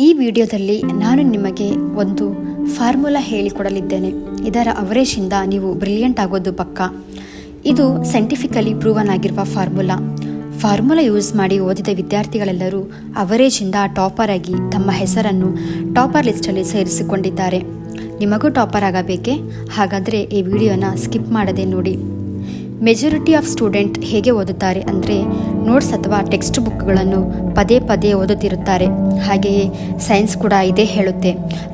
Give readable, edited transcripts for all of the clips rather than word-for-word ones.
ಈ ವಿಡಿಯೋದಲ್ಲಿ ನಾನು ನಿಮಗೆ ಒಂದು ಫಾರ್ಮುಲಾ ಹೇಳಿಕೊಡಲಿದ್ದೇನೆ. ಇದರ ಅವರೇಜಿಂದ ನೀವು ಬ್ರಿಲಿಯಂಟ್ ಆಗೋದು ಪಕ್ಕ. ಇದು ಸೈಂಟಿಫಿಕಲಿ ಪ್ರೂವನ್ ಆಗಿರುವ ಫಾರ್ಮುಲಾ ಯೂಸ್ ಮಾಡಿ ಓದಿದ ವಿದ್ಯಾರ್ಥಿಗಳೆಲ್ಲರೂ ಅವರೇಜಿಂದ ಟಾಪರ್ ಆಗಿ ತಮ್ಮ ಹೆಸರನ್ನು ಟಾಪರ್ ಲಿಸ್ಟಲ್ಲಿ ಸೇರಿಸಿಕೊಂಡಿದ್ದಾರೆ. ನಿಮಗೂ ಟಾಪರ್ ಆಗಬೇಕೇ? ಹಾಗಾದರೆ ಈ ವಿಡಿಯೋನ ಸ್ಕಿಪ್ ಮಾಡದೆ ನೋಡಿ. ಮೆಜಾರಿಟಿ ಆಫ್ ಸ್ಟೂಡೆಂಟ್ ಹೇಗೆ ಓದುತ್ತಾರೆ ಅಂದರೆ ನೋಟ್ಸ್ ಅಥವಾ ಟೆಕ್ಸ್ಟ್ ಬುಕ್ಗಳನ್ನು ಪದೇ ಪದೇ ಓದುತ್ತಿರುತ್ತಾರೆ. ಹಾಗೆಯೇ ಸೈನ್ಸ್ ಕೂಡ ಇದೇ ಹೇಳುತ್ತೆ,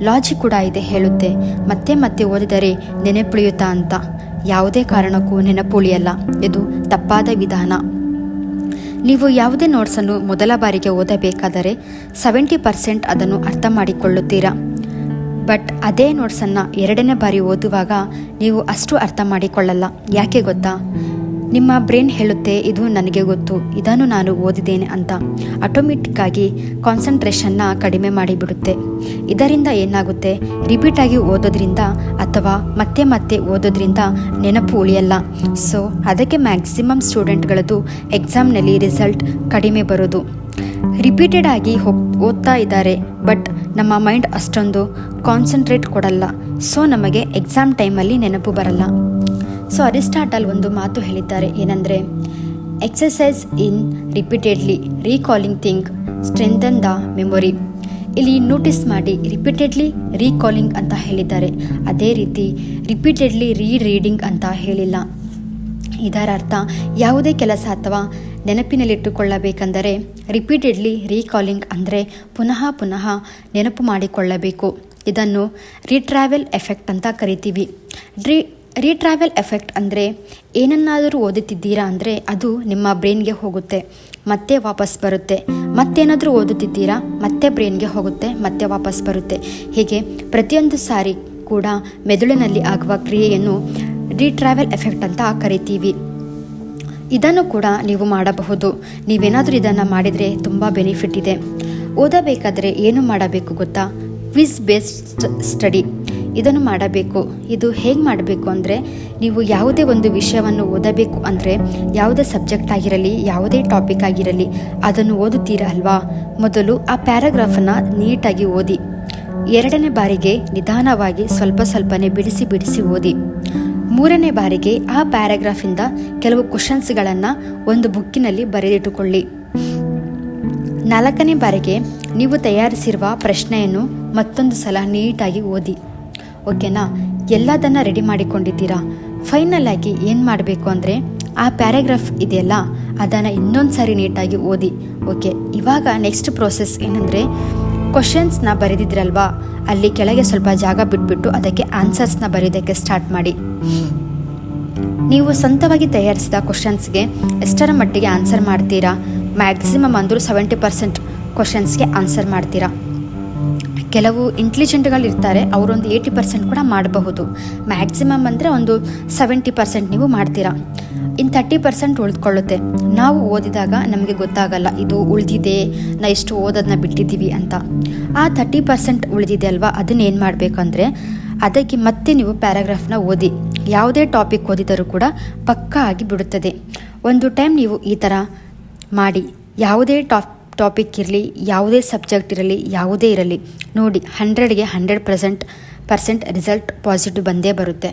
ಲಾಜಿಕ್ ಕೂಡ ಇದೇ ಹೇಳುತ್ತೆ, ಮತ್ತೆ ಮತ್ತೆ ಓದಿದರೆ ನೆನಪುಳಿಯುತ್ತಾ ಅಂತ. ಯಾವುದೇ ಕಾರಣಕ್ಕೂ ನೆನಪುಳಿಯಲ್ಲ. ಇದು ತಪ್ಪಾದ ವಿಧಾನ. ನೀವು ಯಾವುದೇ ನೋಟ್ಸನ್ನು ಮೊದಲ ಬಾರಿಗೆ ಓದಬೇಕಾದರೆ 70% ಅದನ್ನು ಅರ್ಥ ಮಾಡಿಕೊಳ್ಳುತ್ತೀರಾ. ಬಟ್ ಅದೇ ನೋಟ್ಸನ್ನು ಎರಡನೇ ಬಾರಿ ಓದುವಾಗ ನೀವು ಅಷ್ಟು ಅರ್ಥ ಮಾಡಿಕೊಳ್ಳಲ್ಲ. ಯಾಕೆ ಗೊತ್ತಾ? ನಿಮ್ಮ ಬ್ರೈನ್ ಹೇಳುತ್ತೆ, ಇದು ನನಗೆ ಗೊತ್ತು, ಇದನ್ನು ನಾನು ಓದಿದ್ದೇನೆ ಅಂತ. ಆಟೋಮೆಟಿಕ್ಕಾಗಿ ಕಾನ್ಸಂಟ್ರೇಷನ್ನ ಕಡಿಮೆ ಮಾಡಿಬಿಡುತ್ತೆ. ಇದರಿಂದ ಏನಾಗುತ್ತೆ, ರಿಪೀಟಾಗಿ ಓದೋದ್ರಿಂದ ಅಥವಾ ಮತ್ತೆ ಮತ್ತೆ ಓದೋದ್ರಿಂದ ನೆನಪು ಉಳಿಯಲ್ಲ. ಸೊ ಅದಕ್ಕೆ ಮ್ಯಾಕ್ಸಿಮಮ್ ಸ್ಟೂಡೆಂಟ್ಗಳದ್ದು ಎಕ್ಸಾಮ್ನಲ್ಲಿ ರಿಸಲ್ಟ್ ಕಡಿಮೆ ಬರೋದು. ರಿಪೀಟೆಡ್ ಆಗಿ ಓದ್ತಾ ಇದ್ದಾರೆ, ಬಟ್ ನಮ್ಮ ಮೈಂಡ್ ಅಷ್ಟೊಂದು ಕಾನ್ಸಂಟ್ರೇಟ್ ಕೊಡಲ್ಲ. ಸೊ ನಮಗೆ ಎಕ್ಸಾಮ್ ಟೈಮಲ್ಲಿ ನೆನಪು ಬರಲ್ಲ. ಸೊ ಅರಿಸ್ಟಾಟಲ್ ಒಂದು ಮಾತು ಹೇಳಿದ್ದಾರೆ, ಏನಂದರೆ exercise in repeatedly recalling thing strengthen the memory. ಇಲ್ಲಿ ನೋಟಿಸ್ ಮಾಡಿ, ರಿಪೀಟೆಡ್ಲಿ ರೀಕಾಲಿಂಗ್ ಅಂತ ಹೇಳಿದ್ದಾರೆ. ಅದೇ ರೀತಿ ರಿಪೀಟೆಡ್ಲಿ ರೀಡಿಂಗ್ ಅಂತ ಹೇಳಿಲ್ಲ. ಇದರ ಅರ್ಥ ಯಾವುದೇ ಕೆಲಸ ಅಥವಾ ನೆನಪಿನಲ್ಲಿಟ್ಟುಕೊಳ್ಳಬೇಕೆಂದರೆ ರಿಪೀಟೆಡ್ಲಿ ರೀಕಾಲಿಂಗ್ ಅಂದರೆ ಪುನಃ ಪುನಃ ನೆನಪು ಮಾಡಿಕೊಳ್ಳಬೇಕು. ಇದನ್ನು ರೀಟ್ರಾವೆಲ್ ಎಫೆಕ್ಟ್ ಅಂತ ಕರಿತೀವಿ. ರೀಟ್ರಾವೆಲ್ ಎಫೆಕ್ಟ್ ಅಂದರೆ ಏನನ್ನಾದರೂ ಓದುತ್ತಿದ್ದೀರಾ ಅಂದರೆ ಅದು ನಿಮ್ಮ ಬ್ರೈನ್ಗೆ ಹೋಗುತ್ತೆ, ಮತ್ತೆ ವಾಪಸ್ ಬರುತ್ತೆ. ಮತ್ತೇನಾದರೂ ಓದುತ್ತಿದ್ದೀರಾ, ಮತ್ತೆ ಬ್ರೈನ್ಗೆ ಹೋಗುತ್ತೆ, ಮತ್ತೆ ವಾಪಸ್ ಬರುತ್ತೆ. ಹೀಗೆ ಪ್ರತಿಯೊಂದು ಸಾರಿ ಕೂಡ ಮೆದುಳಿನಲ್ಲಿ ಆಗುವ ಕ್ರಿಯೆಯನ್ನು ರೀಟ್ರಾವೆಲ್ ಎಫೆಕ್ಟ್ ಅಂತ ಕರಿತೀವಿ. ಇದನ್ನು ಕೂಡ ನೀವು ಮಾಡಬಹುದು. ನೀವೇನಾದರೂ ಇದನ್ನು ಮಾಡಿದರೆ ತುಂಬ ಬೆನಿಫಿಟ್ ಇದೆ. ಓದಬೇಕಾದರೆ ಏನು ಮಾಡಬೇಕು ಗೊತ್ತಾ? ಕ್ವಿಜ್ ಬೇಸ್ಡ್ ಸ್ಟಡಿ ಇದನ್ನು ಮಾಡಬೇಕು. ಇದು ಹೇಗೆ ಮಾಡಬೇಕು ಅಂದರೆ, ನೀವು ಯಾವುದೇ ಒಂದು ವಿಷಯವನ್ನು ಓದಬೇಕು ಅಂದರೆ, ಯಾವುದೇ ಸಬ್ಜೆಕ್ಟ್ ಆಗಿರಲಿ, ಯಾವುದೇ ಟಾಪಿಕ್ ಆಗಿರಲಿ, ಅದನ್ನು ಓದುತ್ತೀರಾ ಅಲ್ವಾ, ಮೊದಲು ಆ ಪ್ಯಾರಾಗ್ರಾಫನ್ನು ನೀಟಾಗಿ ಓದಿ. ಎರಡನೇ ಬಾರಿಗೆ ನಿಧಾನವಾಗಿ ಸ್ವಲ್ಪನೇ ಬಿಡಿಸಿ ಓದಿ. ಮೂರನೇ ಬಾರಿಗೆ ಆ ಪ್ಯಾರಾಗ್ರಾಫಿಂದ ಕೆಲವು ಕ್ವಶನ್ಸ್ಗಳನ್ನು ಒಂದು ಬುಕ್ಕಿನಲ್ಲಿ ಬರೆದಿಟ್ಟುಕೊಳ್ಳಿ. ನಾಲ್ಕನೇ ಬಾರಿಗೆ ನೀವು ತಯಾರಿಸಿರುವ ಪ್ರಶ್ನೆಯನ್ನು ಮತ್ತೊಂದು ಸಲ ನೀಟಾಗಿ ಓದಿ. ಓಕೆನಾ? ಎಲ್ಲದನ್ನು ರೆಡಿ ಮಾಡಿಕೊಂಡಿದ್ದೀರಾ. ಫೈನಲ್ ಆಗಿ ಏನು ಮಾಡಬೇಕು ಅಂದರೆ, ಆ ಪ್ಯಾರಾಗ್ರಾಫ್ ಇದೆಯಲ್ಲ, ಅದನ್ನು ಇನ್ನೊಂದು ಸಾರಿ ನೀಟಾಗಿ ಓದಿ. ಓಕೆ, ಇವಾಗ ನೆಕ್ಸ್ಟ್ ಪ್ರೋಸೆಸ್ ಏನಂದರೆ, ಕ್ವಶನ್ಸ್ನ ಬರೆದಿದ್ರಲ್ವಾ, ಅಲ್ಲಿ ಕೆಳಗೆ ಸ್ವಲ್ಪ ಜಾಗ ಬಿಟ್ಬಿಟ್ಟು ಅದಕ್ಕೆ ಆನ್ಸರ್ಸ್ನ ಬರೆಯೋದಕ್ಕೆ ಸ್ಟಾರ್ಟ್ ಮಾಡಿ. ನೀವು ಸ್ವಂತವಾಗಿ ತಯಾರಿಸಿದ ಕ್ವಶನ್ಸ್ಗೆ ಎಷ್ಟರ ಮಟ್ಟಿಗೆ ಆನ್ಸರ್ ಮಾಡ್ತೀರಾ? ಮ್ಯಾಕ್ಸಿಮಮ್ ಅಂದರೂ 70% ಕ್ವಶನ್ಸ್ಗೆ ಆನ್ಸರ್ ಮಾಡ್ತೀರಾ. ಕೆಲವು ಇಂಟೆಲಿಜೆಂಟ್ಗಳಿರ್ತಾರೆ, ಅವರೊಂದು 80% ಕೂಡ ಮಾಡಬಹುದು. ಮ್ಯಾಕ್ಸಿಮಮ್ ಅಂದರೆ ಒಂದು 70% ನೀವು ಮಾಡ್ತೀರಾ. ಇನ್ನು 30% ಉಳಿದುಕೊಳ್ಳುತ್ತೆ. ನಾವು ಓದಿದಾಗ ನಮಗೆ ಗೊತ್ತಾಗಲ್ಲ ಇದು ಉಳಿದಿದೆ, ನಾವು ಎಷ್ಟು ಓದೋದನ್ನ ಬಿಟ್ಟಿದ್ದೀವಿ ಅಂತ. ಆ 30% ಉಳಿದಿದೆ ಅಲ್ವಾ, ಅದನ್ನ ಏನು ಮಾಡಬೇಕಂದ್ರೆ, ಅದಕ್ಕೆ ಮತ್ತೆ ನೀವು ಪ್ಯಾರಾಗ್ರಾಫ್ನ ಓದಿ. ಯಾವುದೇ ಟಾಪಿಕ್ ಓದಿದರೂ ಕೂಡ ಪಕ್ಕಾ ಆಗಿ ಬಿಡುತ್ತದೆ. ಒಂದು ಟೈಮ್ ನೀವು ಈ ಥರ ಮಾಡಿ, ಯಾವುದೇ ಟಾಪಿಕ್ ಇರಲಿ, ಯಾವುದೇ ಸಬ್ಜೆಕ್ಟ್ ಇರಲಿ, ಯಾವುದೇ ಇರಲಿ, ನೋಡಿ 100ಗೆ 100% ರಿಸಲ್ಟ್ ಪಾಸಿಟಿವ್ ಬಂದೇ ಬರುತ್ತೆ.